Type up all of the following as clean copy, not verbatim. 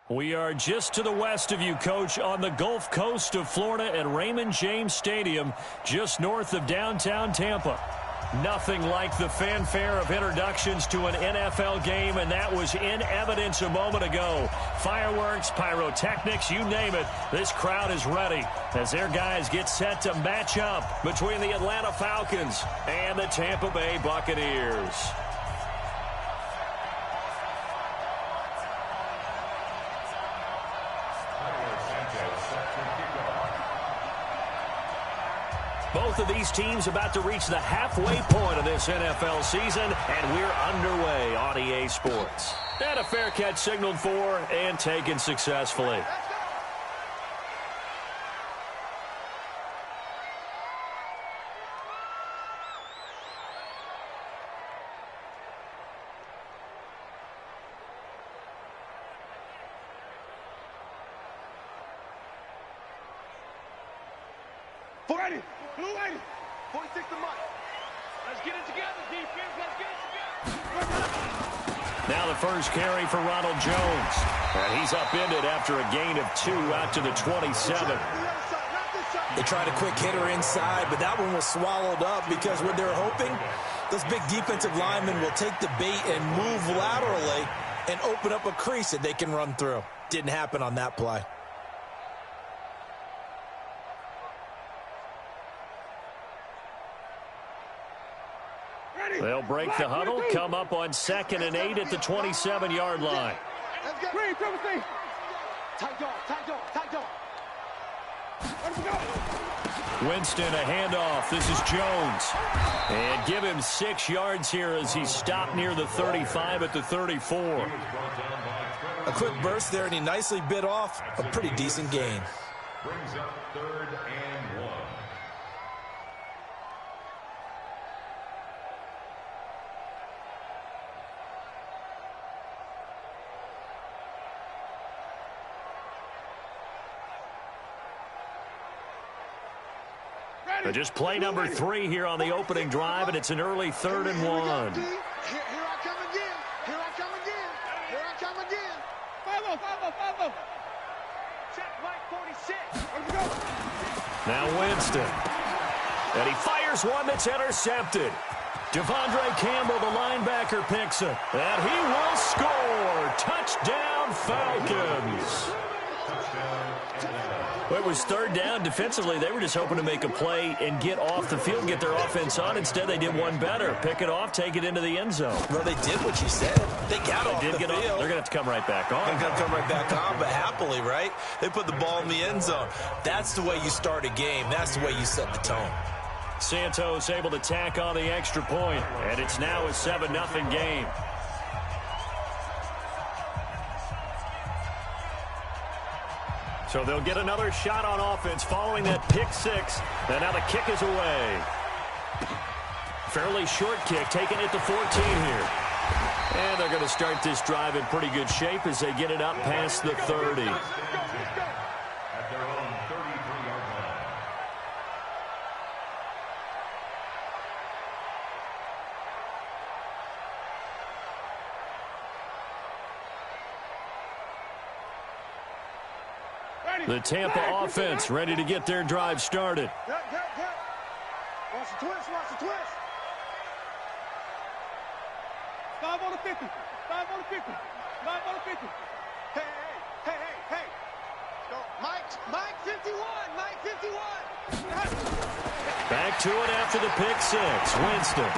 We are just to the west of you, Coach, on the Gulf Coast of Florida at Raymond James Stadium, just north of downtown Tampa. Nothing like the fanfare of introductions to an NFL game, and that was in evidence a moment ago. Fireworks, pyrotechnics, you name it. This crowd is ready as their guys get set to match up between the Atlanta Falcons and the Tampa Bay Buccaneers. Both of these teams about to reach the halfway point of this NFL season, and we're underway on EA Sports. And a fair catch signaled for and taken successfully. Ready. Blue 80. 46 to Mike. Let's get it together, defense. Let's get it together. Now the first carry for Ronald Jones. And he's upended after a gain of 2 out to the 27. They tried a quick hitter inside, but that one was swallowed up because what they're hoping, those big defensive linemen will take the bait and move laterally and open up a crease that they can run through. Didn't happen on that play. They'll break the huddle, come up on 2nd and 8 at the 27-yard line. Winston, a handoff. This is Jones. And give him 6 yards here as he stopped near the 35 at the 34. A quick burst there, and he nicely bit off a pretty decent gain. Brings up 3rd and 1. Just play number 3 here on the opening drive, and it's an early 3rd and 1. Here I come again. Here I come again. Here I come again. 5-0. Check Mike 46. Let's go. Now Winston. And he fires one that's intercepted. Devondre Campbell, the linebacker, picks it. And he will score. Touchdown, Falcons. Well, it was 3rd down. Defensively, they were just hoping to make a play and get off the field, get their offense on. Instead, they did one better. Pick it off, take it into the end zone. Well, they did what you said. They got off the field. They're going to have to come right back on. They're going to come right back on, but happily, right? They put the ball in the end zone. That's the way you start a game. That's the way you set the tone. Santos able to tack on the extra point, and it's now a 7-0 game. So they'll get another shot on offense following that pick 6. And now the kick is away. Fairly short kick, taking it to 14 here. And they're going to start this drive in pretty good shape as they get it up past the 30. At their own 33-yard line. The Tampa offense ready to get their drive started. Watch the twist, watch the twist. 5 on the 50. 5 on the 50. 5 on the 50. Hey. Let's go. Mike 51. Mike 51. Back to it after the pick 6. Winston.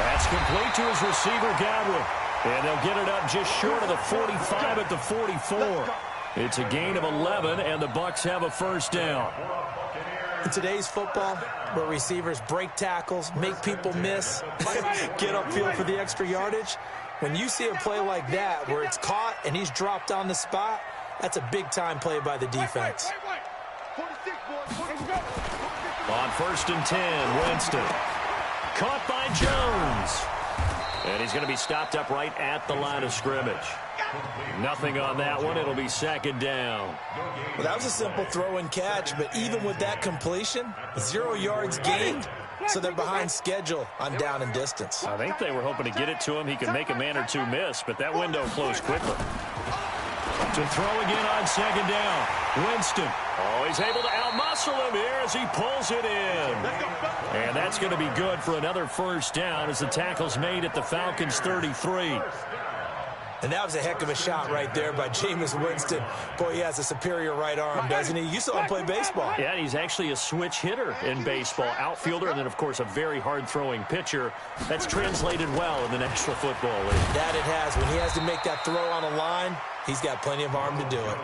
That's complete to his receiver, Godwin. And they'll get it up just short of the 45 at the 44. It's a gain of 11, and the Bucs have a first down. In today's football, where receivers break tackles, make people miss, get upfield for the extra yardage, when you see a play like that where it's caught and he's dropped on the spot, that's a big-time play by the defense. On 1st and 10, Winston. Caught by Jones. And he's going to be stopped up right at the line of scrimmage. Nothing on that one. It'll be 2nd down. Well, that was a simple throw and catch, but even with that completion, 0 yards gained, so they're behind schedule on down and distance. I think they were hoping to get it to him. He could make a man or two miss, but that window closed quickly. To throw again on second down. Winston. Oh, he's able to outmuscle him here as he pulls it in. And that's going to be good for another first down as the tackle's made at the Falcons' 33. And that was a heck of a shot right there by Jameis Winston. Boy, he has a superior right arm, doesn't he? You saw him play baseball. Yeah, he's actually a switch hitter in baseball. Outfielder and then, of course, a very hard-throwing pitcher. That's translated well in the National Football League. That it has. When he has to make that throw on a line, he's got plenty of arm to do it.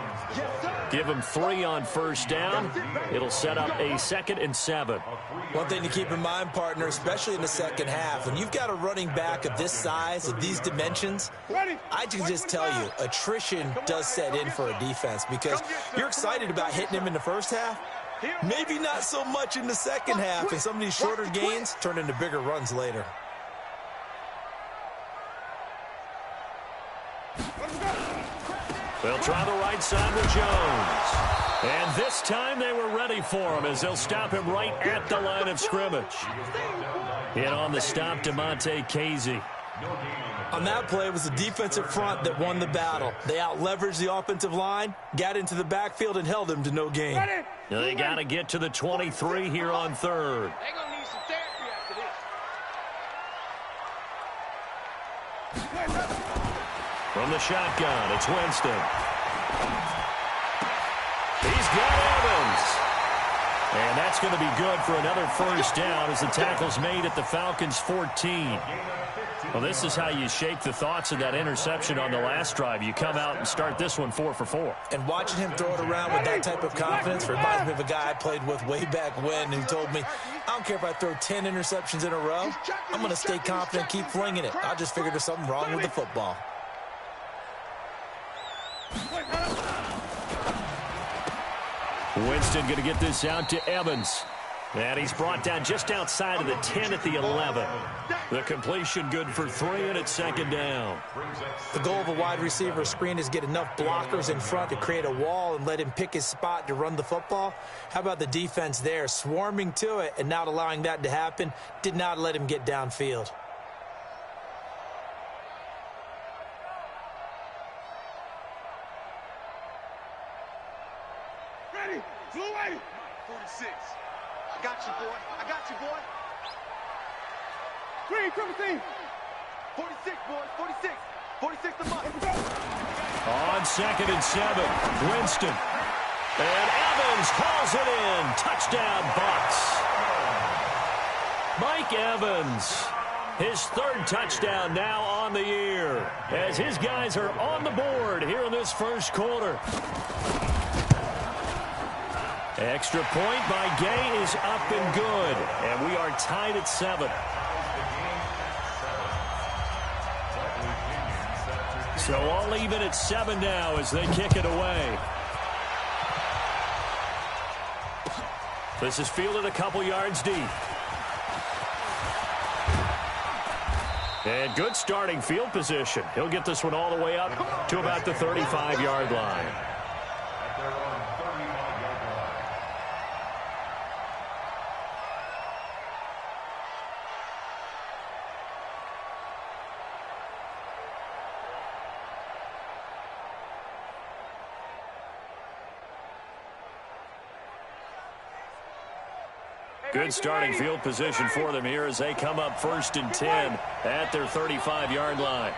Give him 3 on first down. It'll set up a 2nd and 7. One thing to keep in mind, partner, especially in the second half, when you've got a running back of this size, of these dimensions, I can just tell you, attrition does set in for a defense because you're excited about hitting him in the first half. Maybe not so much in the second half, and some of these shorter gains turn into bigger runs later. They'll try the right side with Jones. And this time they were ready for him as they'll stop him right at the line of scrimmage. In on the stop, DeMonte Casey. On that play, it was the defensive front that won the battle. They out-leveraged the offensive line, got into the backfield, and held him to no gain. They got to get to the 23 here on 3rd. They're going to need some therapy after this. From the shotgun, it's Winston. He's got Evans. And that's going to be good for another first down as the tackle's made at the Falcons' 14. Well, this is how you shake the thoughts of that interception on the last drive. You come out and start this one 4 for 4. And watching him throw it around with that type of confidence reminds me of a guy I played with way back when who told me, I don't care if I throw 10 interceptions in a row. I'm going to stay confident, keep flinging it. I just figured there's something wrong with the football. Winston going to get this out to Evans. And he's brought down just outside of the 10 at the 11. The completion good for 3, and it's 2nd down. The goal of a wide receiver screen is get enough blockers in front to create a wall and let him pick his spot to run the football. How about the defense there, swarming to it and not allowing that to happen? Did not let him get downfield. Ready, blue 80. 46. I got you, boy. I got you, boy. Green, triple team. 46, boy. 46. 46 to Mike. On 2nd and 7, Winston. And Evans hauls it in. Touchdown, Bucs. Mike Evans, his 3rd touchdown now on the year, as his guys are on the board here in this first quarter. Extra point by Gay is up and good, and we are tied at 7. So all even at 7 now as they kick it away. This is fielded a couple yards deep. And good starting field position. He'll get this one all the way up to about the 35-yard line. Good starting field position for them here as they come up 1st and 10 at their 35-yard line.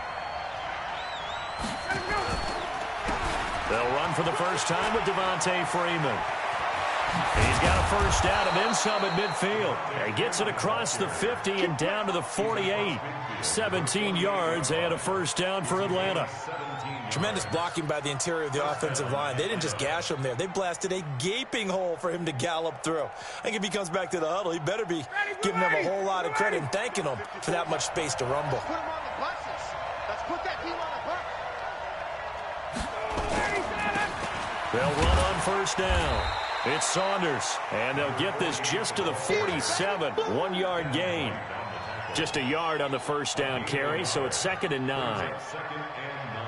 They'll run for the first time with Devontae Freeman. He's got a first down and then some at midfield. He gets it across the 50 and down to the 48. 17 yards and a first down for Atlanta. Tremendous blocking by the interior of the offensive line. They didn't just gash him there. They blasted a gaping hole for him to gallop through. I think if he comes back to the huddle, he better be giving them a whole lot of credit and thanking them for that much space to rumble. Put him on the buses. Let's put that team on the bus. They'll run on first down. It's Saunders, and they'll get this just to the 47. 1-yard gain. Just a yard on the first down carry, so it's 2nd and 9. 2nd and 9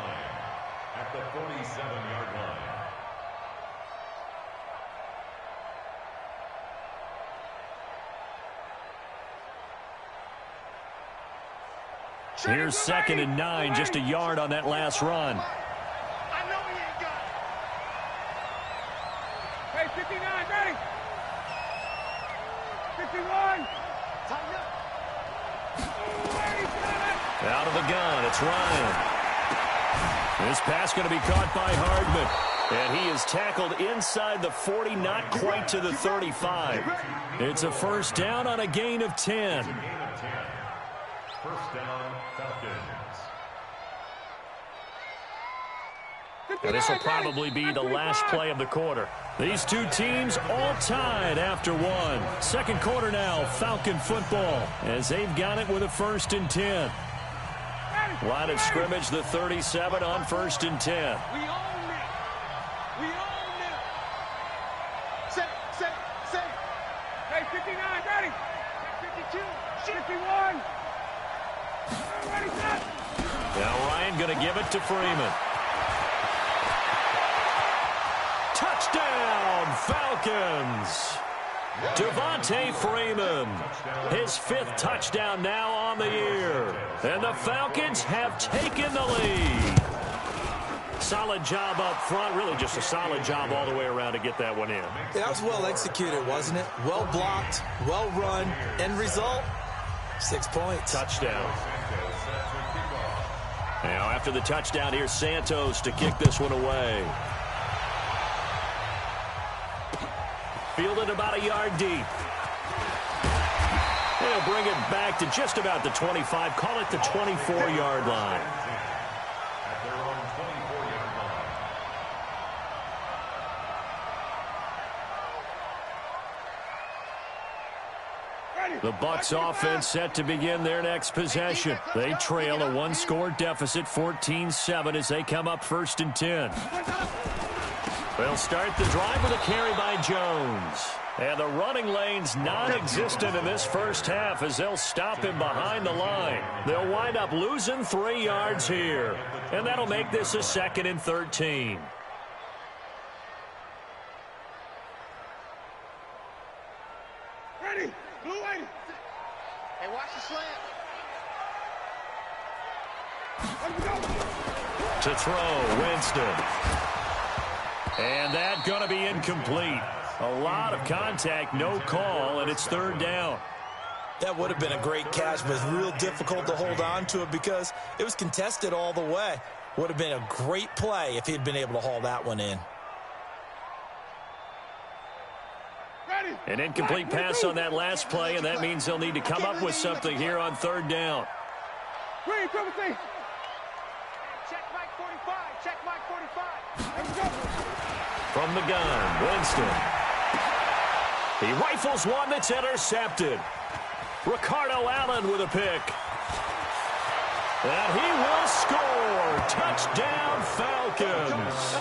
at the 47-yard line. Here's 2nd and 9, just a yard on that last run. I know he ain't Hey, 59, ready. 51. Tighten up. Out of the gun, it's Ryan. This pass going to be caught by Hardman. And he is tackled inside the 40, not quite to the 35. It's a first down on a gain of 10. First down, Falcons. And this will probably be the last play of the quarter. These two teams all tied after one. Second quarter now, Falcon football, as they've got it with a 1st and 10. Line of scrimmage, the 37 on 1st and 10. We own it. We own it. Set. Hey, 59, ready. 52, 51. Ready, set. Now Ryan going to give it to Freeman. Touchdown, Falcons! Devontae Freeman, his 5th touchdown now on the year. And the Falcons have taken the lead. Solid job up front, really just a solid job all the way around to get that one in. Yeah, that was well executed, wasn't it? Well blocked, well run. End result, 6 points. Touchdown. Now after the touchdown, here's Santos to kick this one away. Fielded about a yard deep. They'll bring it back to just about the 25. Call it the 24-yard line. At their own 24-yard line. The Bucs offense set to begin their next possession. They trail a 1-score deficit, 14-7, as they come up 1st and 10. They'll start the drive with a carry by Jones. And the running lane's non-existent in this first half as they'll stop him behind the line. They'll wind up losing 3 yards here. And that'll make this a 2nd and 13. Ready. Blue lady. Hey, watch the slant. Let's go. To throw, Winston. And that going to be incomplete. A lot of contact, no call, and it's 3rd down. That would have been a great catch, but it's real difficult to hold on to it because it was contested all the way. Would have been a great play if he'd been able to haul that one in. Ready. An incomplete pass on that last play, and that means they'll need to come up with something here on 3rd down. Green, triple C. Check Mike 45. Check Mike 45. Let's go. From the gun, Winston. He rifles one that's intercepted. Ricardo Allen with a pick. And he will score. Touchdown, Falcons.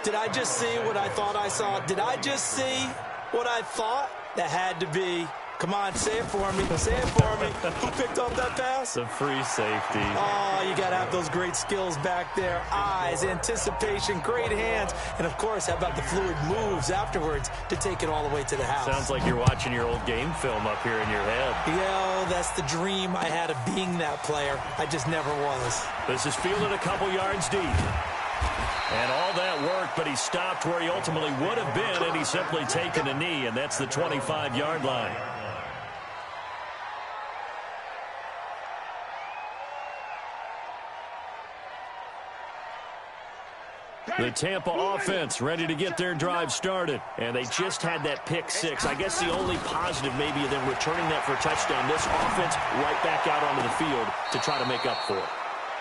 Did I just see what I thought I saw? Did I just see what I thought? That had to be. Come on, say it for me. Say it for me. Who picked up that pass? The free safety. Oh, you got to have those great skills back there. Eyes, anticipation, great hands. And, of course, how about the fluid moves afterwards to take it all the way to the house? Sounds like you're watching your old game film up here in your head. Yeah, that's the dream I had of being that player. I just never was. This is fielded a couple yards deep. And all that work, but he stopped where he ultimately would have been, and he's simply taken a knee, and that's the 25-yard line. The Tampa offense ready to get their drive started. And they just had that pick 6. I guess the only positive maybe of them returning that for a touchdown. This offense right back out onto the field to try to make up for it.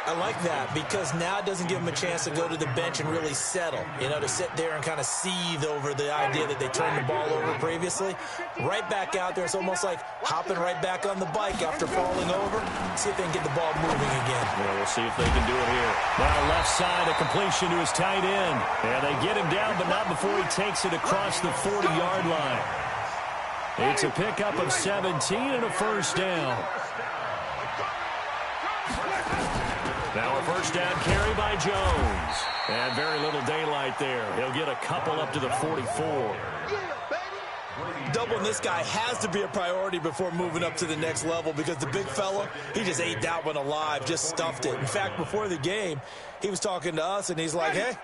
I like that because now it doesn't give them a chance to go to the bench and really settle, you know, to sit there and kind of seethe over the idea that they turned the ball over previously. Right back out there, it's almost like hopping right back on the bike after falling over. See if they can get the ball moving again. Yeah, we'll see if they can do it here. Now left side, a completion to his tight end. And they get him down, but not before he takes it across the 40-yard line. It's a pickup of 17 and a first down. Now a first down carry by Jones. And very little daylight there. He'll get a couple up to the 44. Doubling this guy has to be a priority before moving up to the next level because the big fella, he just ate that one alive, just stuffed it. In fact, before the game, he was talking to us, and he's like, hey,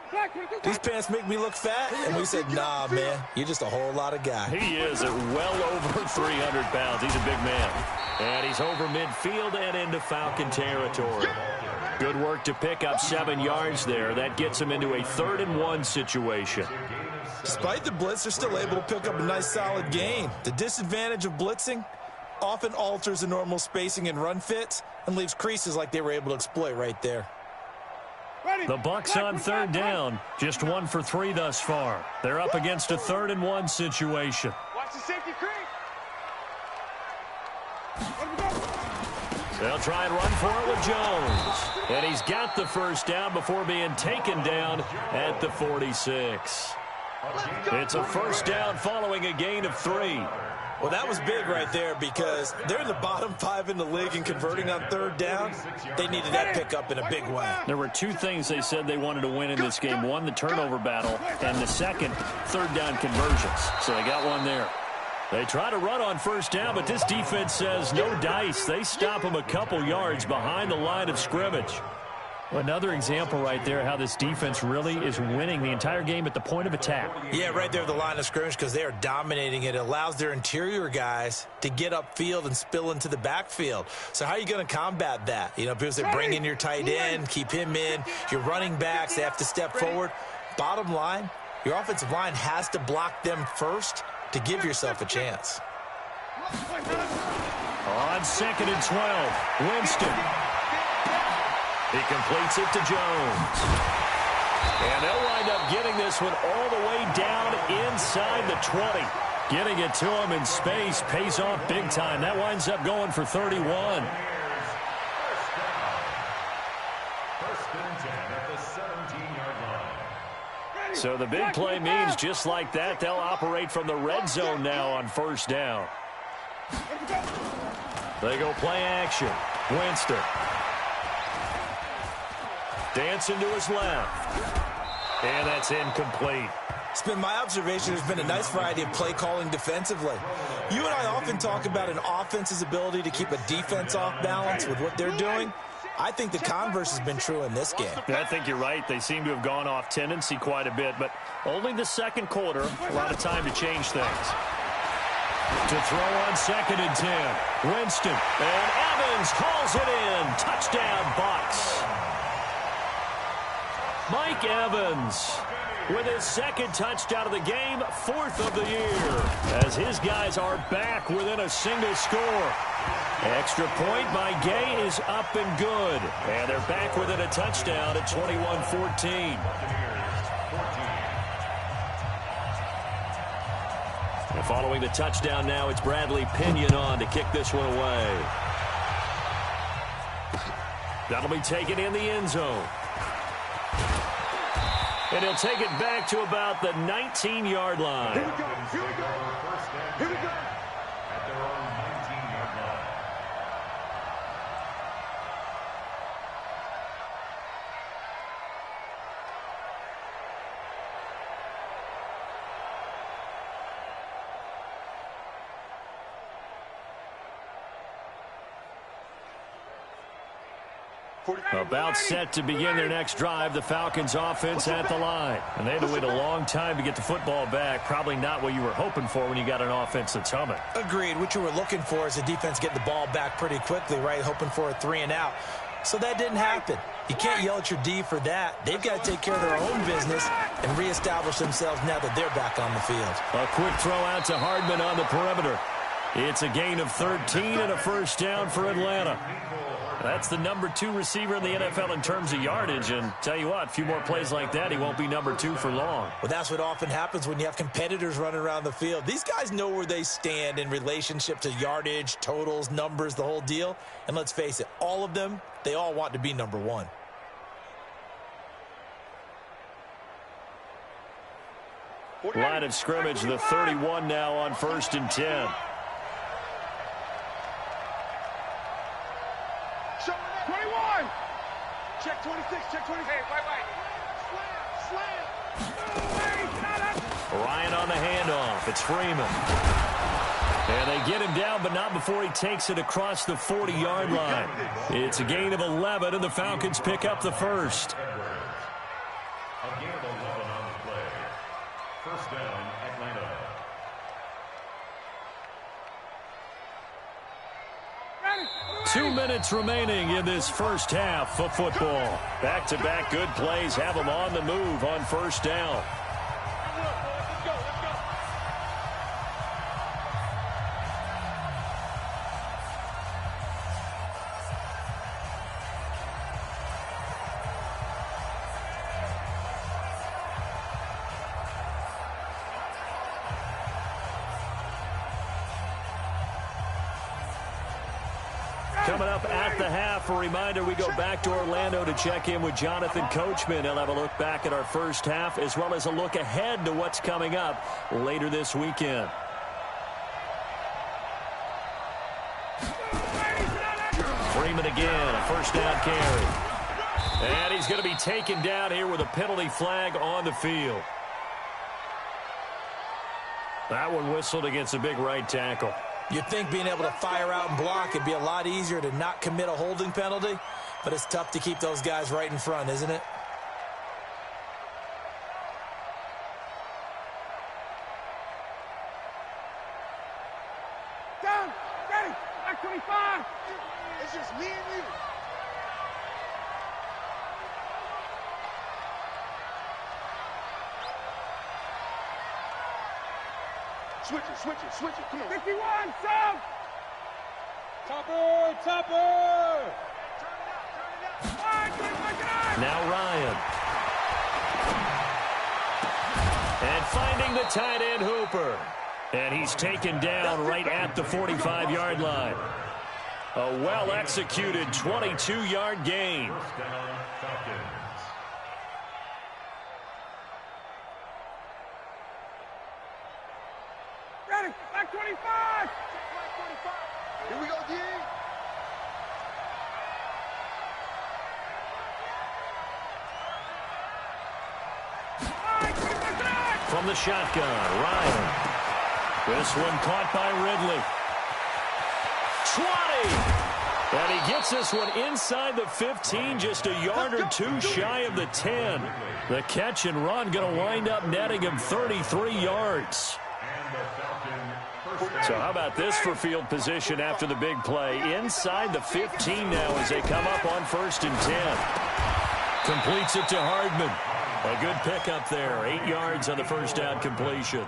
these pants make me look fat? And we said, nah, man, you're just a whole lot of guy. He is at well over 300 pounds. He's a big man. And he's over midfield and into Falcon territory. Good work to pick up 7 yards there. That gets him into a 3rd-and-1 situation. Despite the blitz, they're still able to pick up a nice solid gain. The disadvantage of blitzing often alters the normal spacing and run fits and leaves creases like they were able to exploit right there. The Bucs on 3rd down, just 1 for 3 thus far. They're up against a 3rd-and-1 situation. Watch the safety creep. They'll try and run for it with Jones. And he's got the 1st down before being taken down at the 46. It's a 1st down following a gain of 3. Well, that was big right there because they're in the bottom 5 in the league and converting on 3rd down. They needed that pickup in a big way. There were 2 things they said they wanted to win in this game. One, the turnover battle, and the second, 3rd down conversions. So they got one there. They try to run on 1st down, but this defense says no dice. They stop them a couple yards behind the line of scrimmage. Another example right there how this defense really is winning the entire game at the point of attack. Yeah, right there at the line of scrimmage because they are dominating it. It allows their interior guys to get upfield and spill into the backfield. So how are you going to combat that? You know, people say bring in your tight end, keep him in. Your running backs, they have to step forward. Bottom line, your offensive line has to block them first to give yourself a chance. On 2nd and 12, Winston. He completes it to Jones. And they'll wind up getting this one all the way down inside the 20. Getting it to him in space pays off big time. That winds up going for 31. So the big play means just like that, they'll operate from the red zone now on 1st down. They go play action. Winston. Dancing to his left. And that's incomplete. It's been my observation there's been a nice variety of play calling defensively. You and I often talk about an offense's ability to keep a defense off balance with what they're doing. I think the converse has been true in this game. I think you're right. They seem to have gone off tendency quite a bit, but only the 2nd quarter, a lot of time to change things. To throw on 2nd and 10. Winston. And Evans hauls it in. Touchdown, Bucs. Mike Evans with his 2nd touchdown of the game, 4th of the year, as his guys are back within a single score. Extra point by Gay is up and good. And they're back within a touchdown at 21-14. And following the touchdown now, it's Bradley Pinion on to kick this one away. That'll be taken in the end zone. And he'll take it back to about the 19-yard line. Here we go. Here we go. Here we go. At their own 19-yard line. About set to begin their next drive, the Falcons offense at the line. And they had to wait a long time to get the football back. Probably not what you were hoping for when you got an offense that's humming. Agreed. What you were looking for is the defense getting the ball back pretty quickly, right? Hoping for a 3 and out. So that didn't happen. You can't yell at your D for that. They've got to take care of their own business and reestablish themselves now that they're back on the field. A quick throw out to Hardman on the perimeter. It's a gain of 13 and a 1st down for Atlanta. That's the number 2 receiver in the NFL in terms of yardage. And tell you what, a few more plays like that, he won't be number 2 for long. Well, that's what often happens when you have competitors running around the field. These guys know where they stand in relationship to yardage, totals, numbers, the whole deal. And let's face it, all of them, they all want to be number 1. Line of scrimmage, the 31 now on 1st and 10. 21. Check 26. Check 26. Hey, wait. Slam. Ryan on the handoff. It's Freeman. And they get him down, but not before he takes it across the 40-yard line. It's a gain of 11, and the Falcons pick up the first. A gain of 11 on the play. First down, Atlanta. 2 minutes remaining in this first half of football. Back-to-back good plays have them on the move on first down. Coming up at the half, a reminder, we go back to Orlando to check in with Jonathan Coachman. He'll have a look back at our first half as well as a look ahead to what's coming up later this weekend. Freeman again, a first down carry. And he's going to be taken down here with a penalty flag on the field. That one whistled against a big right tackle. You'd think being able to fire out and block it'd be a lot easier to not commit a holding penalty, but it's tough to keep those guys right in front, isn't it? Down, ready, back 25. It's just me and you. Switch it, come on. 51, sub! Topper! Turn it up! Now Ryan. And finding the tight end Hooper. And he's taken down right at the 45-yard line. A well-executed 22-yard gain. First down, Falcons. Ready, back 25! Here we go, D. From the shotgun, Ryan. This one caught by Ridley. 20! And he gets this one inside the 15, just a yard or two shy of the 10. The catch and run going to wind up netting him 33 yards. So how about this for field position after the big play? Inside the 15 now as they come up on 1st and 10. Completes it to Hardman. A good pickup there. 8 yards on the first down completion.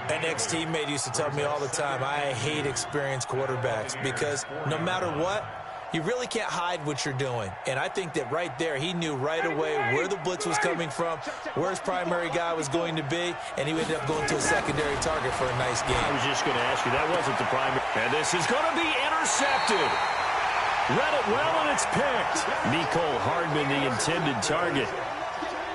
An ex-teammate used to tell me all the time, I hate experienced quarterbacks because no matter what, you really can't hide what you're doing. And I think that right there, he knew right away where the blitz was coming from, where his primary guy was going to be, and he ended up going to a secondary target for a nice game. I was just going to ask you, that wasn't the primary. And this is going to be intercepted. Read it well, and it's picked. Nicole Hardman, the intended target.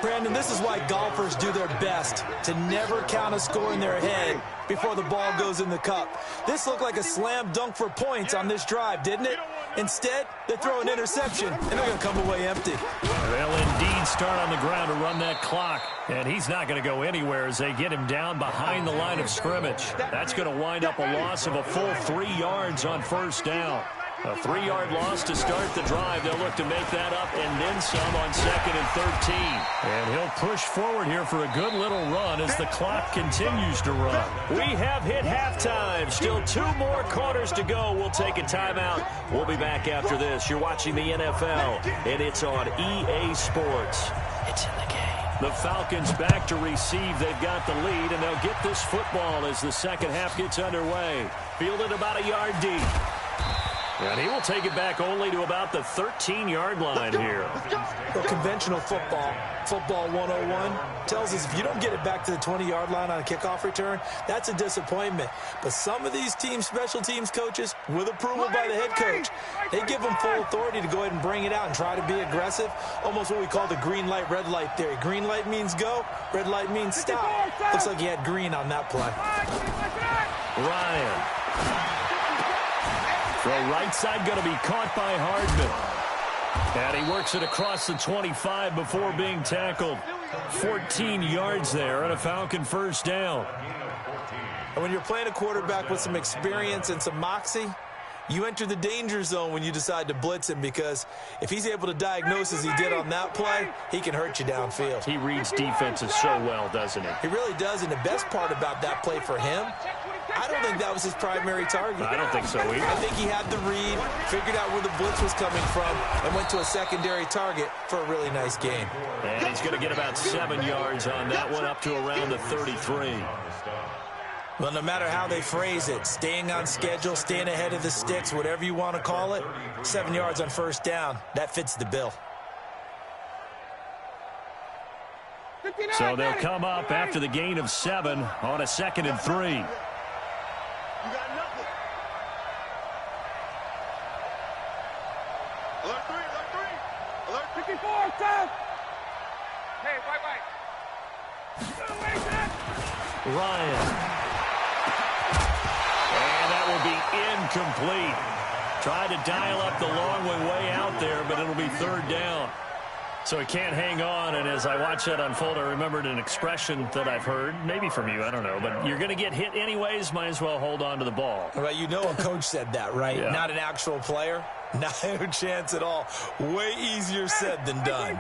Brandon, this is why golfers do their best to never count a score in their head before the ball goes in the cup. This looked like a slam dunk for points on this drive, didn't it? Instead, they throw an interception, and they're going to come away empty. They'll indeed start on the ground to run that clock, and he's not going to go anywhere as they get him down behind the line of scrimmage. That's going to wind up a loss of a full 3 yards on first down. A 3-yard loss to start the drive. They'll look to make that up and then some on 2nd and 13. And he'll push forward here for a good little run as the clock continues to run. We have hit halftime. Still 2 more quarters to go. We'll take a timeout. We'll be back after this. You're watching the NFL, and it's on EA Sports. It's in the game. The Falcons back to receive. They've got the lead, and they'll get this football as the second half gets underway. Fielded about a yard deep. And he will take it back only to about the 13-yard line here. Well, conventional football 101, tells us if you don't get it back to the 20-yard line on a kickoff return, that's a disappointment. But some of these special teams coaches, with approval by the head coach, they give them full authority to go ahead and bring it out and try to be aggressive. Almost what we call the green light, red light theory. Green light means go, red light means stop. Looks like he had green on that play. Ryan. Throw right side going to be caught by Hardman. And he works it across the 25 before being tackled. 14 yards there and a Falcon first down. And when you're playing a quarterback with some experience and some moxie, you enter the danger zone when you decide to blitz him, because if he's able to diagnose as he did on that play, he can hurt you downfield. He reads defenses so well, doesn't he? He really does, and the best part about that play for him, I don't think that was his primary target. I don't think so either. I think he had the read, figured out where the blitz was coming from, and went to a secondary target for a really nice game. And he's going to get about 7 yards on that one, up to around the 33. Well, no matter how they phrase it, staying on schedule, staying ahead of the sticks, whatever you want to call it, 7 yards on first down, that fits the bill. So they'll come up after the gain of 7 on a 2nd and 3. You got nothing. Alert 3, alert 3. Alert 54, stop. Hey, white. Ryan. And that will be incomplete. Tried to dial up the long way out there, but it'll be 3rd down. So he can't hang on, and as I watch that unfold, I remembered an expression that I've heard, maybe from you, I don't know, but you're going to get hit anyways, might as well hold on to the ball. Well, you know a coach said that, right? Yeah. Not an actual player. No chance at all. Way easier said than done.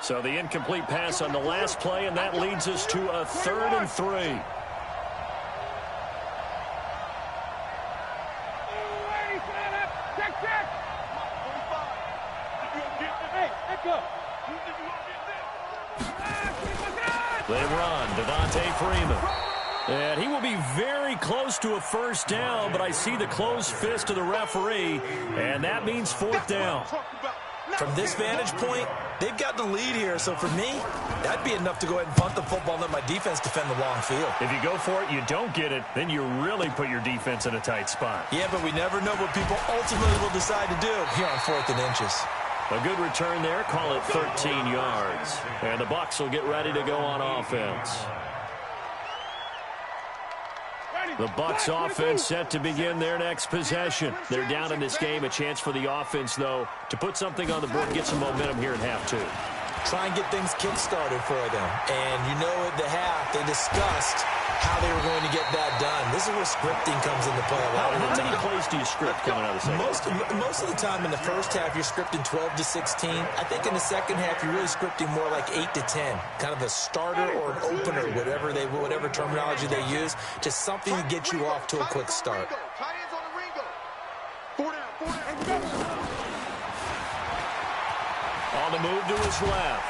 So the incomplete pass on the last play, and that leads us to a 3rd and 3. They run, Devontae Freeman. And he will be very close to a first down, but I see the closed fist of the referee, and that means 4th down. From this vantage point, they've gotten the lead here, so for me, that'd be enough to go ahead and punt the football and let my defense defend the long field. If you go for it, you don't get it, then you really put your defense in a tight spot. Yeah, but we never know what people ultimately will decide to do here on 4th and inches. A good return there, call it 13 yards. And the Bucs will get ready to go on offense. The Bucs offense set to begin their next possession. They're down in this game. A chance for the offense, though, to put something on the board, get some momentum here in half 2. Try and get things kick-started for them. And you know at the half, they discussed how they were going to get that done. This is where scripting comes into play a lot of the time. How many plays do you script coming out of the second? Most of the time in the first half, you're scripting 12 to 16. I think in the second half, you're really scripting more like 8 to 10. Kind of a starter or an opener, whatever terminology they use. Just something to get you off to a quick start. On the move to his left.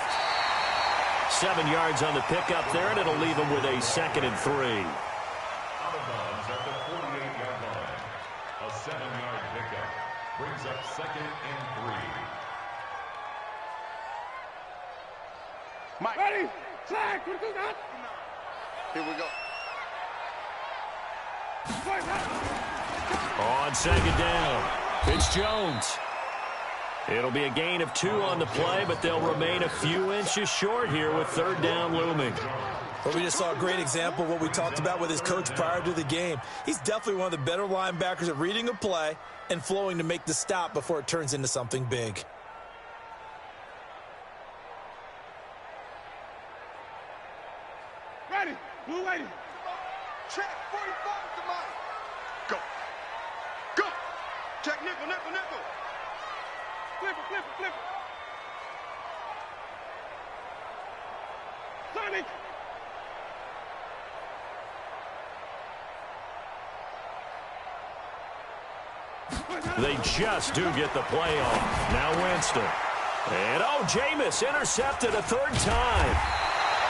7 yards on the pickup there, and it'll leave him with a 2nd and 3. Out of bounds at the 48-yard line. A 7-yard pickup brings up 2nd and 3. Mike. Ready? Flag. Here we go. On 2nd down, it's Jones. It'll be a gain of 2 on the play, but they'll remain a few inches short here with 3rd down looming. Well, we just saw a great example of what we talked about with his coach prior to the game. He's definitely one of the better linebackers at reading a play and flowing to make the stop before it turns into something big. Ready. Blue lady. Check 45 to mine. Go. Go. Check nickel, nickel, nickel. Flip it, flip it, flip it. Sonic. They just do get the play off. Now Winston. And, oh, Jameis intercepted a 3rd time.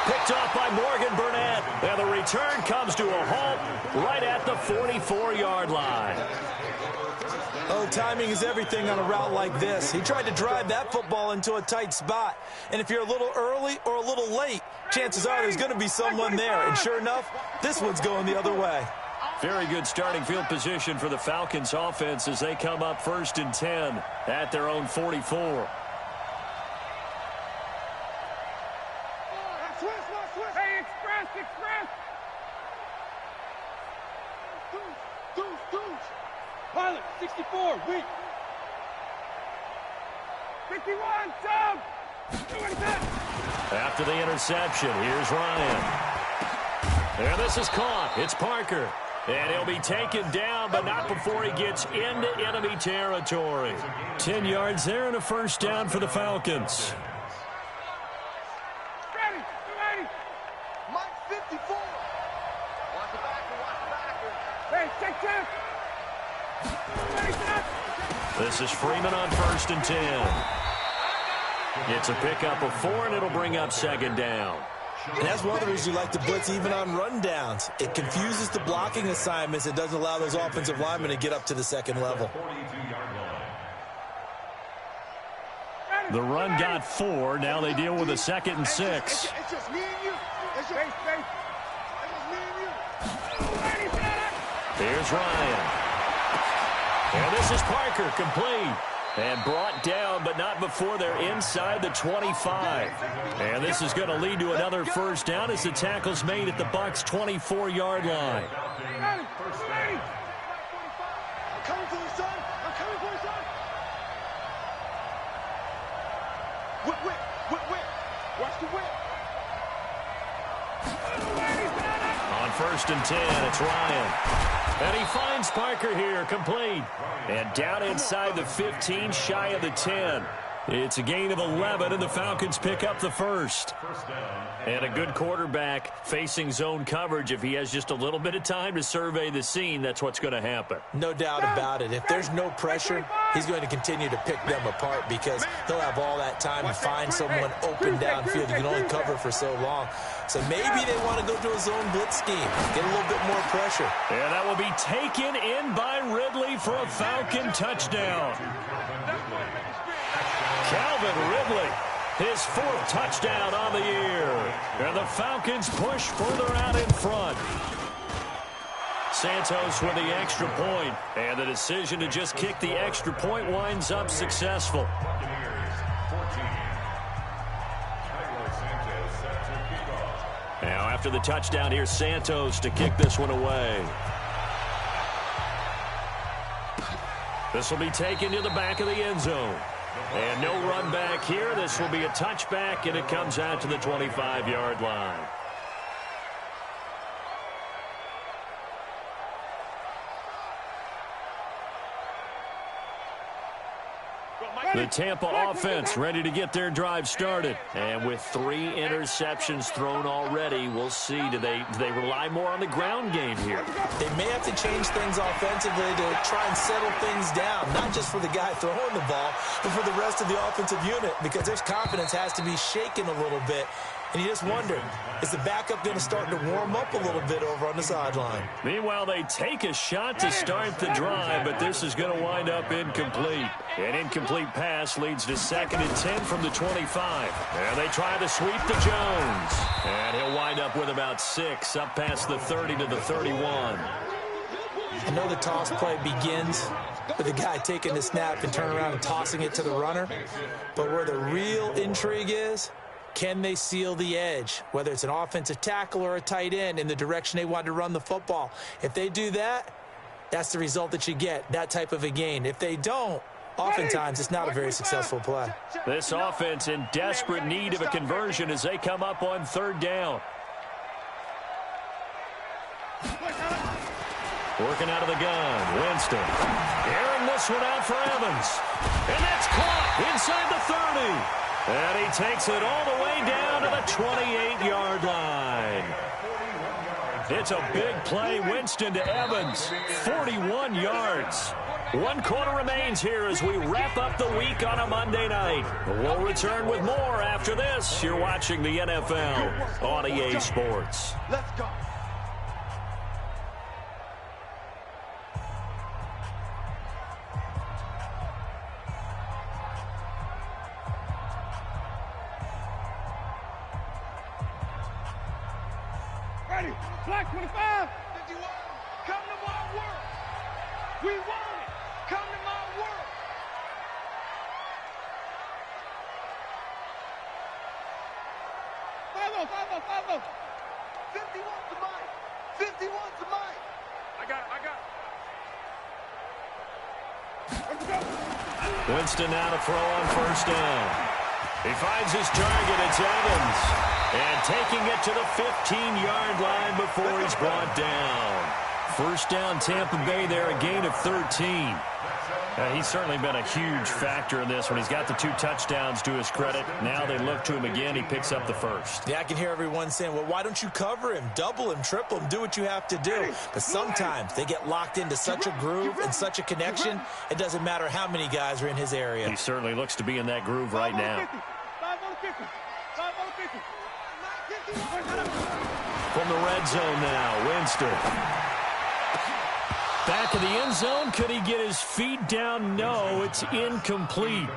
Picked off by Morgan Burnett. And the return comes to a halt right at the 44-yard line. Oh, timing is everything on a route like this. He tried to drive that football into a tight spot. And if you're a little early or a little late, chances are there's going to be someone there. And sure enough, this one's going the other way. Very good starting field position for the Falcons offense as they come up 1st and 10 at their own 44. Hey, express, express. Deuce. Pilot, 64, weak. 51, jump! After the interception, here's Ryan. And this is caught. It's Parker. And he'll be taken down, but not before he gets into enemy territory. 10 yards there and a first down for the Falcons. Ready, Mike 54. Watch the backer. Hey, check. This is Freeman on 1st and 10. It's a pickup of 4, and it'll bring up 2nd down. And that's one of the reasons you like to blitz even on rundowns. It confuses the blocking assignments. It doesn't allow those offensive linemen to get up to the 2nd level. The run got 4. Now they deal with a 2nd and 6. It's just me and you. It's just me and you. Here's Ryan. And this is Parker, complete. And brought down, but not before they're inside the 25. And this is going to lead to another first down as the tackle's made at the Bucs' 24-yard line. I'm coming for you, son. Whip. Watch the whip. On 1st and 10, it's Ryan. And he finds Parker here, complete. And down inside the 15, shy of the 10. It's a gain of 11, and the Falcons pick up the first. And a good quarterback facing zone coverage. If he has just a little bit of time to survey the scene, that's what's going to happen. No doubt about it. If there's no pressure, he's going to continue to pick them apart because he'll have all that time to find someone open downfield. You can only cover for so long. So maybe they want to go to a zone blitz scheme, get a little bit more pressure. And that will be taken in by Ridley for a Falcon touchdown. Calvin Ridley, his 4th touchdown on the year. And the Falcons push further out in front. Santos with the extra point, and the decision to just kick the extra point winds up successful. Now after the touchdown, here's Santos to kick this one away. This will be taken to the back of the end zone. And no run back here. This will be a touchback, and it comes out to the 25-yard line. The Tampa offense ready to get their drive started. And with 3 interceptions thrown already, we'll see. Do they rely more on the ground game here? They may have to change things offensively to try and settle things down, not just for the guy throwing the ball, but for the rest of the offensive unit, because their confidence has to be shaken a little bit. And you just wonder, is the backup going to start to warm up a little bit over on the sideline? Meanwhile, they take a shot to start the drive, but this is going to wind up incomplete. An incomplete pass leads to 2nd and 10 from the 25. And they try to sweep to Jones. And he'll wind up with about 6, up past the 30 to the 31. I know the toss play begins with the guy taking the snap and turning around and tossing it to the runner. But where the real intrigue is, can they seal the edge, whether it's an offensive tackle or a tight end, in the direction they want to run the football? If they do that, that's the result that you get, that type of a gain. If they don't, oftentimes it's not a very successful play. This offense in desperate need of a conversion as they come up on 3rd down. Working out of the gun, Winston. Airing this one out for Evans. And that's caught inside the 30. And he takes it all the way down to the 28-yard line. It's a big play. Winston to Evans. 41 yards. 1 quarter remains here as we wrap up the week on a Monday night. We'll return with more after this. You're watching the NFL on EA Sports. Let's go. Black 25. 51. Come to my work. We want it. Come to my work. Five-o. 51 to Mike. 51 to Mike. I got it. Winston now to throw on first down. He finds his target. It's Evans. And taking it to the 15-yard line before he's brought down. First down, Tampa Bay there, a gain of 13. He's certainly been a huge factor in this one. He's got the 2 touchdowns to his credit. Now they look to him again. He picks up the first. Yeah, I can hear everyone saying, well, why don't you cover him? Double him, triple him, do what you have to do. But sometimes they get locked into such a groove and such a connection, it doesn't matter how many guys are in his area. He certainly looks to be in that groove right now. From the red zone now, Winston. Back of the end zone. Could he get his feet down? No, it's incomplete.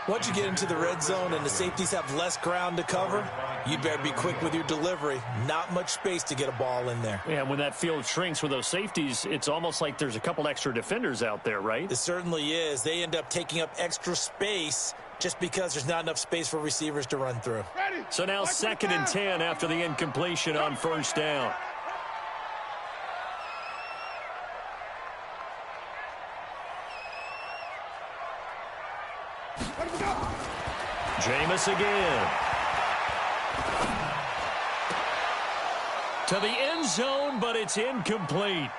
Once you get into the red zone and the safeties have less ground to cover, you'd better be quick with your delivery. Not much space to get a ball in there. Yeah, when that field shrinks with those safeties, it's almost like there's a couple extra defenders out there, right? It certainly is. They end up taking up extra space just because there's not enough space for receivers to run through. So now 2nd and 10 after the incompletion on first down. Jameis again. To the end zone, but it's incomplete.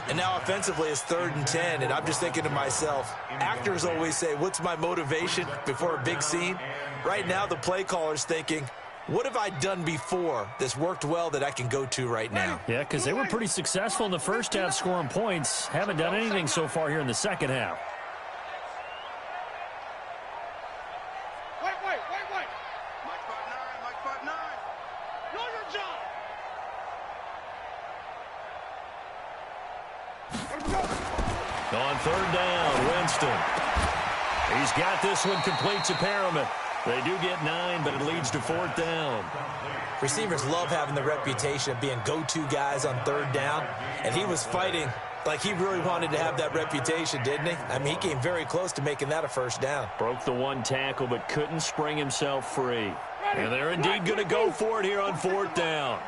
And now offensively it's 3rd and 10, and I'm just thinking to myself, actors always say, what's my motivation before a big scene? Right now the play caller's thinking, what have I done before that's worked well that I can go to right now? Yeah, because they were pretty successful in the first half scoring points. Haven't done anything so far here in the second half. On 3rd down, Winston. He's got this one complete to Perriman. They do get 9, but it leads to 4th down. Receivers love having the reputation of being go-to guys on 3rd down, and he was fighting like he really wanted to have that reputation, didn't he? I mean, he came very close to making that a first down. Broke the 1 tackle, but couldn't spring himself free. And they're indeed going to go for it here on 4th down.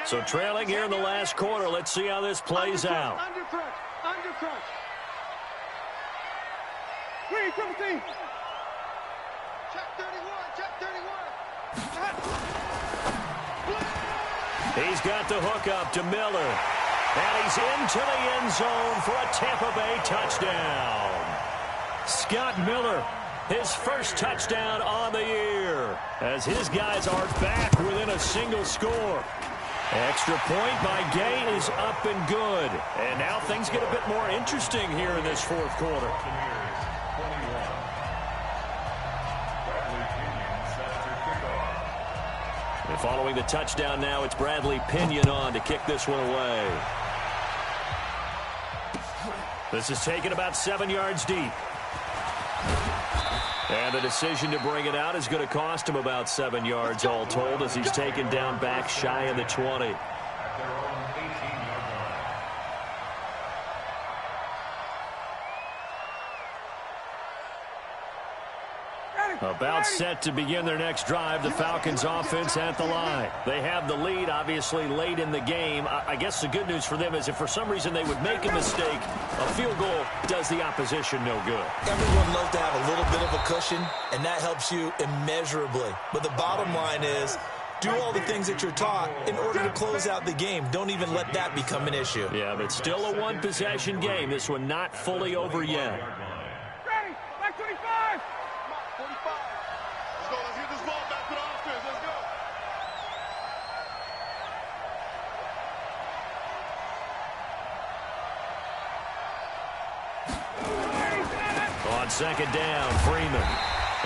So trailing here in the last quarter, let's see how this plays out. Undercrunch. 3-17. Check 31. He's got the hook up to Miller. And he's into the end zone for a Tampa Bay touchdown. Scott Miller, his first touchdown on the year, as his guys are back within a single score. Extra point by Gay is up and good. And now things get a bit more interesting here in this 4th quarter. And following the touchdown now, it's Bradley Pinion on to kick this one away. This is taken about 7 yards deep. And the decision to bring it out is going to cost him about 7 yards all told, as he's taken down back shy of the 20. About set to begin their next drive, the Falcons offense at the line. They have the lead, obviously, late in the game. I guess the good news for them is if for some reason they would make a mistake, a field goal does the opposition no good. Everyone loves to have a little bit of a cushion, and that helps you immeasurably. But the bottom line is, do all the things that you're taught in order to close out the game. Don't even let that become an issue. Yeah, but still a one-possession game. This one not fully over yet. Ready, back 25. 45. Let's go. Let's get this ball back to the offense. Let's go. On 2nd down, Freeman.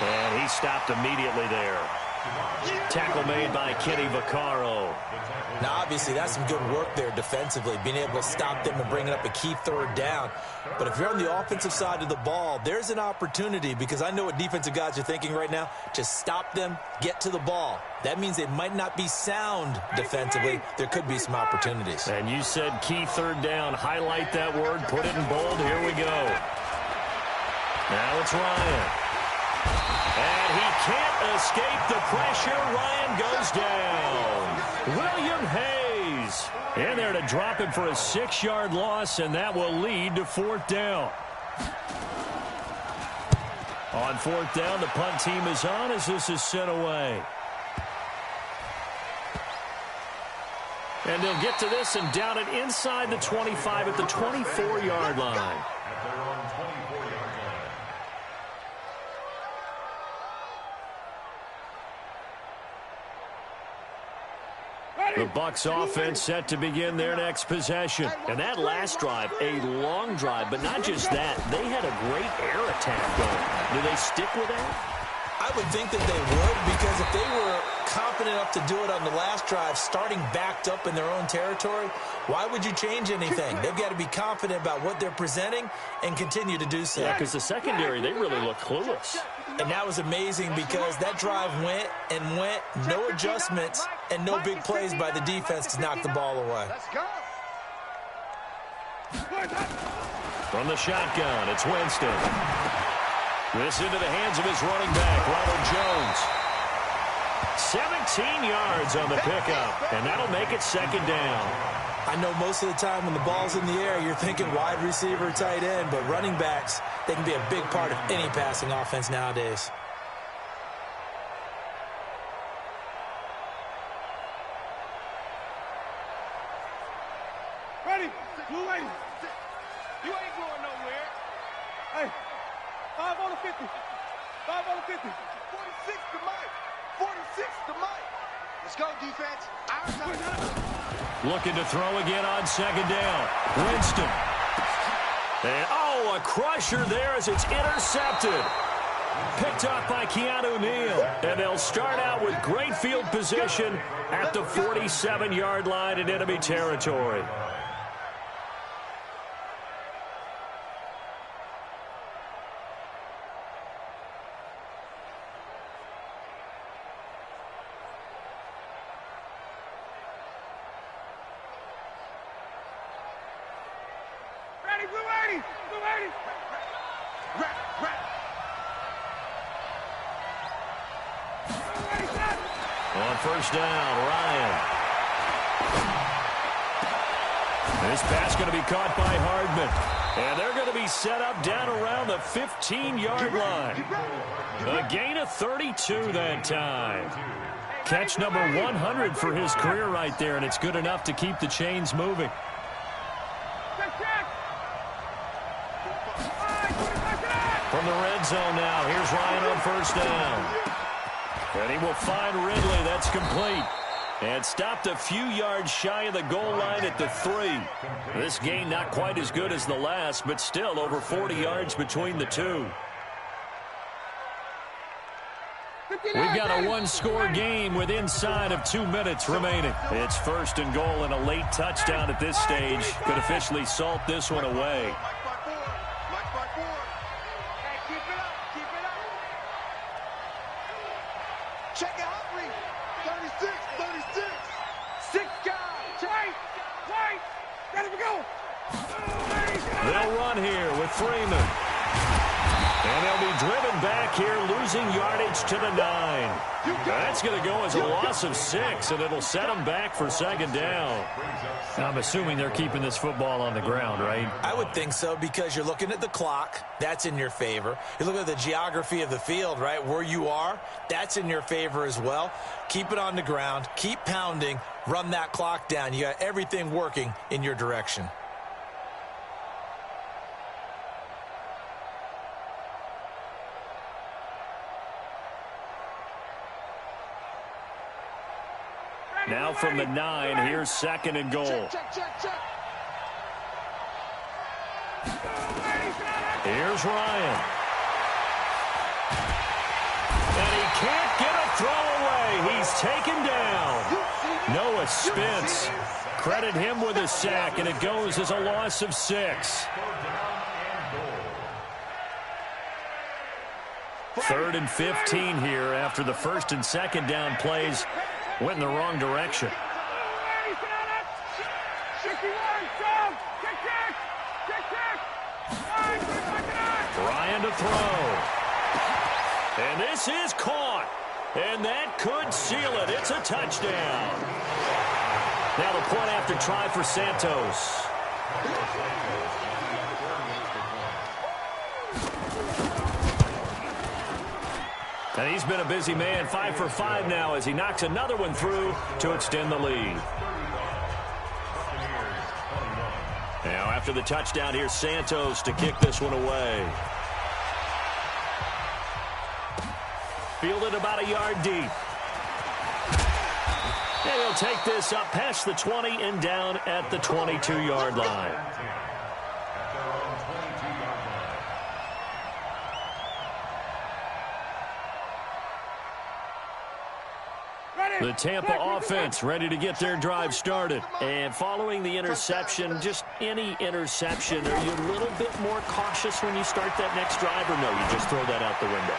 And he stopped immediately there. Tackle made by Kenny Vaccaro. Now, obviously, that's some good work there defensively, being able to stop them and bringing up a key 3rd down. But if you're on the offensive side of the ball, there's an opportunity, because I know what defensive guys are thinking right now. Just stop them, get to the ball. That means they might not be sound defensively. There could be some opportunities. And you said key 3rd down. Highlight that word, put it in bold. Here we go. Now it's Ryan. And he can't escape the pressure. Ryan goes down. William Hayes in there to drop him for a 6-yard loss, and that will lead to 4th down. On fourth down, the punt team is on as this is sent away. And they'll get to this and down it inside the 25 at the 24-yard line. At their own 24-yard line. The Bucs offense set to begin their next possession. And that last drive, a long drive, but not just that. They had a great air attack going. Do they stick with that? I would think that they would, because if they were confident enough to do it on the last drive, starting backed up in their own territory, why would you change anything? They've got to be confident about what they're presenting and continue to do so. Yeah, because the secondary, they really look clueless. And that was amazing because that drive went and went, no adjustments, and no big plays by the defense to knock the ball away. Let's go. From the shotgun, it's Winston. This into the hands of his running back, Ronald Jones. 17 yards on the pickup, and that'll make it second down. I know most of the time when the ball's in the air, you're thinking wide receiver, tight end, but running backs, they can be a big part of any passing offense nowadays. Ready? Blue lady. You ain't going nowhere. Hey, 5 on the 50. 5 on the 50. 46 to Mike. 46 to Mike. Let's go, defense. Our time. Looking to throw again on second down. Winston. And, oh, a crusher there as it's intercepted. Picked up by Keanu Neal. And they'll start out with great field position at the 47-yard line in enemy territory. On first down, Ryan. This pass going to be caught by Hardman. And they're going to be set up down around the 15-yard line. A gain of 32 that time. Catch number 100 for his career right there, and it's good enough to keep the chains moving. From the red zone now, here's Ryan on first down. And he will find Ridley. That's complete. And stopped a few yards shy of the goal line at the 3. This gain not quite as good as the last, but still over 40 yards between the two. We've got a one-score game with inside of 2 minutes remaining. It's first and goal, and a late touchdown at this stage could officially salt this one away. Check it out, 36, 36. 6 guys. Wait. Ready to go. They'll run here with Freeman. And they'll be driven back here, losing yardage to the 9. That's going to go as a loss of 6, and it'll set them back for second down. I'm assuming they're keeping this football on the ground, right? I would think so, because you're looking at the clock. That's in your favor. You look at the geography of the field, right, where you are. That's in your favor as well. Keep it on the ground. Keep pounding. Run that clock down. You got everything working in your direction. Now from the 9, here's second and goal. Here's Ryan. And he can't get a throw away. He's taken down. Noah Spence. Credit him with a sack, and it goes as a loss of 6. 3rd and 15 here after the first and second down plays went in the wrong direction. Ryan to throw. And this is caught. And that could seal it. It's a touchdown. Now the point after try for Santos. And he's been a busy man, 5 for 5 now as he knocks another one through to extend the lead. Now after the touchdown, here's Santos to kick this one away. Fielded about a yard deep. And he'll take this up past the 20 and down at the 22-yard line. The Tampa offense ready to get their drive started. And following the interception, just any interception, are you a little bit more cautious when you start that next drive, or no, you just throw that out the window?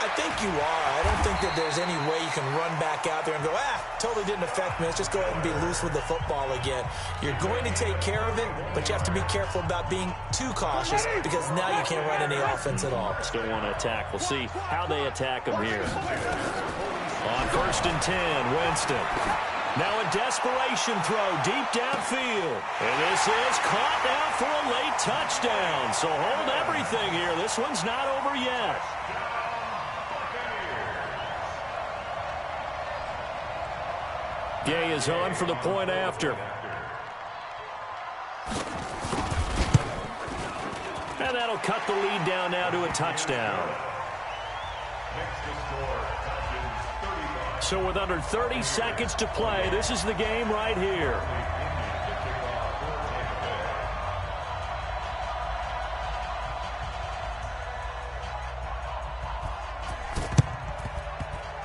I think you are. I don't think that there's any way you can run back out there and go, totally didn't affect me. Let's just go ahead and be loose with the football again. You're going to take care of it, but you have to be careful about being too cautious because now you can't run any offense at all. Still want to attack. We'll see how they attack them here. On 1st and 10, Winston. Now a desperation throw deep downfield. And this is caught now for a late touchdown. So hold everything here. This one's not over yet. Gay is on for the point after. And that'll cut the lead down now to a touchdown. So with under 30 seconds to play, this is the game right here.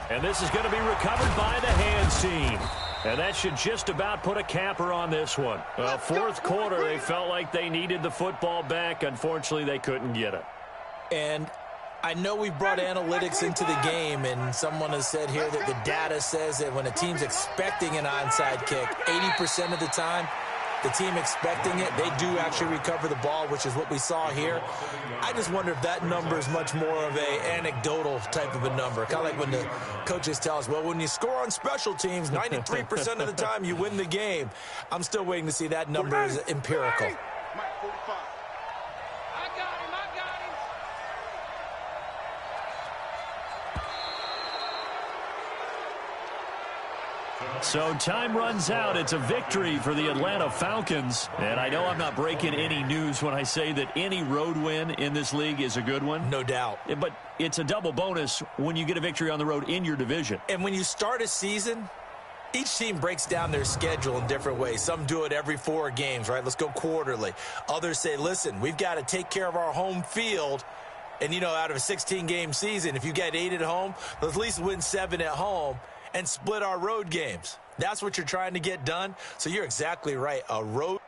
And this is going to be recovered by the hands team. And that should just about put a capper on this one. Well, fourth quarter, they felt like they needed the football back. Unfortunately, they couldn't get it. And I know we brought analytics into the game, and someone has said here that the data says that when a team's expecting an onside kick, 80% of the time, the team expecting it, they do actually recover the ball, which is what we saw here. I just wonder if that number is much more of a anecdotal type of a number. Kind of like when the coaches tell us, well, when you score on special teams, 93% of the time you win the game. I'm still waiting to see that number as empirical. So time runs out. It's a victory for the Atlanta Falcons. And I know I'm not breaking any news when I say that any road win in this league is a good one. No doubt. But it's a double bonus when you get a victory on the road in your division. And when you start a season, each team breaks down their schedule in different ways. Some do it every 4 games, right? Let's go quarterly. Others say, listen, we've got to take care of our home field. And, you know, out of a 16-game season, if you get 8 at home, let's at least win 7 at home and split our road games. That's what you're trying to get done. So you're exactly right. A road